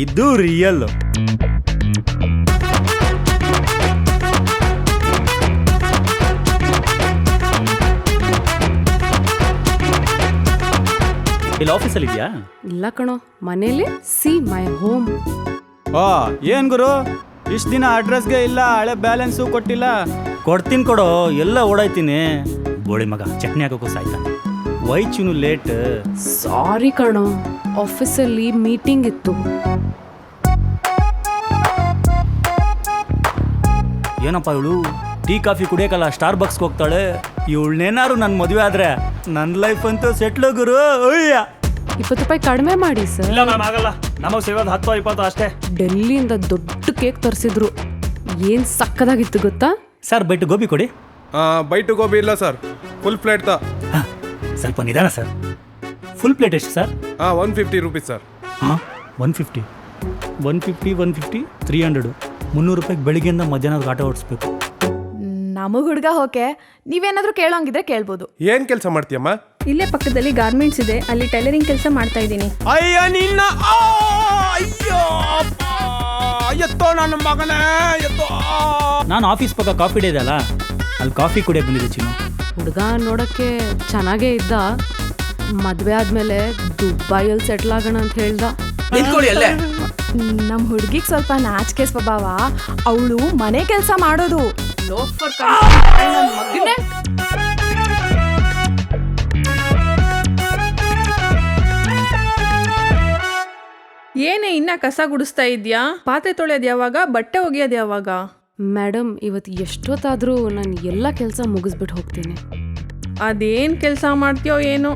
ಇದು ರಿಯಲ್. ಇಲ್ಲಿ ಆಫೀಸಲ್ಲಿ ಇದೆಯಾ? ಇಲ್ಲ ಕಣೋ, ಮನೇಲಿ. See my home. ಏನ್ ಗುರು ಇಷ್ಟ ದಿನ ಅಡ್ರೆಸ್ಗೆ ಇಲ್ಲ, ಹಳೆ ಬ್ಯಾಲೆನ್ಸು ಕೊಟ್ಟಿಲ್ಲ. ಕೊಡ್ತೀನಿ ಕೊಡೋ, ಎಲ್ಲ ಓಡಾಯ್ತೀನಿ. ಬೋಳಿ ಮಗ ಚಟ್ನಿ ಹಾಕೋಕ್ಕೂ ಸಾಯ್ತ. ವೈಚುನು ಲೇಟ್. ಸಾರಿ ಕಣೋ, ಆಫೀಸಲ್ಲಿ ಮೀಟಿಂಗ್ ಇತ್ತು. ಏನಪ್ಪ ಇವಳು ಟೀ ಕಾಫಿ ಕುಡಿಯೋಕಲ್ಲ ಸ್ಟಾರ್ ಬಕ್ಸ್ಗೆ ಹೋಗ್ತಾಳೆ. ಇವಳನ್ನೇನಾರು ನನ್ನ ಮದುವೆ ಆದ್ರೆ ನನ್ನ ಲೈಫ್ ಅಂತೂ ಸೆಟ್ಲು ಗುರು. ಅಯ್ಯ, 20 ರೂಪಾಯಿ ಕಡಿಮೆ ಮಾಡಿ ಸರ್. ಇಲ್ಲ ಮ್ಯಾಮ್, ಆಗಲ್ಲ. ನಮಗೆ ಸಿಗೋದು 10-20 ಅಷ್ಟೇ. ಡೆಲ್ಲಿಯಿಂದ ದೊಡ್ಡ ಕೇಕ್ ತರಿಸಿದ್ರು. ಏನ್ ಸಕ್ಕದಾಗಿತ್ತು ಗೊತ್ತಾ ಸರ್? ಬೈಟು ಗೋಬಿ ಕೊಡಿ. ಬೈಟು ಗೋಬಿ ಇಲ್ಲ ಸರ್, ಫುಲ್ ಪ್ಲೇಟ್ ಸ್ವಲ್ಪ ನಿಧಾನ ಸರ್. ಫುಲ್ ಪ್ಲೇಟ್ ಎಷ್ಟು ಸರ್? 150 rupees sir. 150 150 300 300 ರೂಪಾಯಿಗೆ ಬೆಳಿಗ್ಗೆಯಿಂದ ಮಧ್ಯಾಹ್ನದ ಆಟ ಓಡಿಸ್ಬೇಕು. ನಮಗ್ ಹುಡುಗ ಹೋಕೆ, ನೀವೇನಾದ್ರೂ ಕೇಳೋಂಗಿದ್ರೆ ಕೇಳ್ಬೋದು. ಏನ್ ಕೆಲಸ ಮಾಡ್ತೀಯಮ್ಮ? ಇಲ್ಲೇ ಪಕ್ಕದಲ್ಲಿ ಗಾರ್ಮೆಂಟ್ಸ್ ಇದೆ, ಅಲ್ಲಿ ಟೈಲರಿಂಗ್ ಕೆಲಸ ಮಾಡ್ತಾ ಇದ್ದೀನಿ. ಅಯ್ಯ ನಿನ್ನ, ಅಯ್ಯೋ ಎತ್ತೋ ನನ್ನ ಮಗನೇ, ಎತ್ತೋ. ನಾನು ಆಫೀಸ್ ಪಕ್ಕ ಕಾಫಿ ಡೇ ಇದೆಯಲ್ಲ, ಅಲ್ಲಿ ಕಾಫಿ ಕುಡಿಯೋಕೆ ಬಂದಿದ್ದೆ ಚಿನ್ನು. ಹುಡುಗ ನೋಡಕ್ಕೆ ಚೆನ್ನಾಗೇ ಇದ್ದ. ಮದ್ವೆ ಆದ್ಮೇಲೆ ದುಬೈಯಲ್ಲಿ ಸೆಟ್ಲ್ ಆಗೋಣ ಅಂತ ಹೇಳ್ದ. ನಮ್ ಹುಡುಗಿಗ್ ಸ್ವಲ್ಪ ನಾಚಿಕೆ ಸ್ವಭಾವ, ಅವಳು ಮನೆ ಕೆಲಸ ಮಾಡೋದು. ಏನೇ ಇನ್ನ ಕಸ ಗುಡಿಸ್ತಾ ಇದ್ಯಾ? ಪಾತ್ರೆ ತೊಳೆಯೋದು ಯಾವಾಗ, ಬಟ್ಟೆ ಒಗೆಯೋದು ಯಾವಾಗ? ಮೇಡಮ್, ಇವತ್ತು ಎಷ್ಟೊತ್ತಾದ್ರೂ ನಾನು ಎಲ್ಲ ಕೆಲಸ ಮುಗಿಸ್ಬಿಟ್ಟು ಹೋಗ್ತೀನಿ. ಅದೇನ್ ಕೆಲಸ ಮಾಡ್ತೀಯೋ ಏನೋ.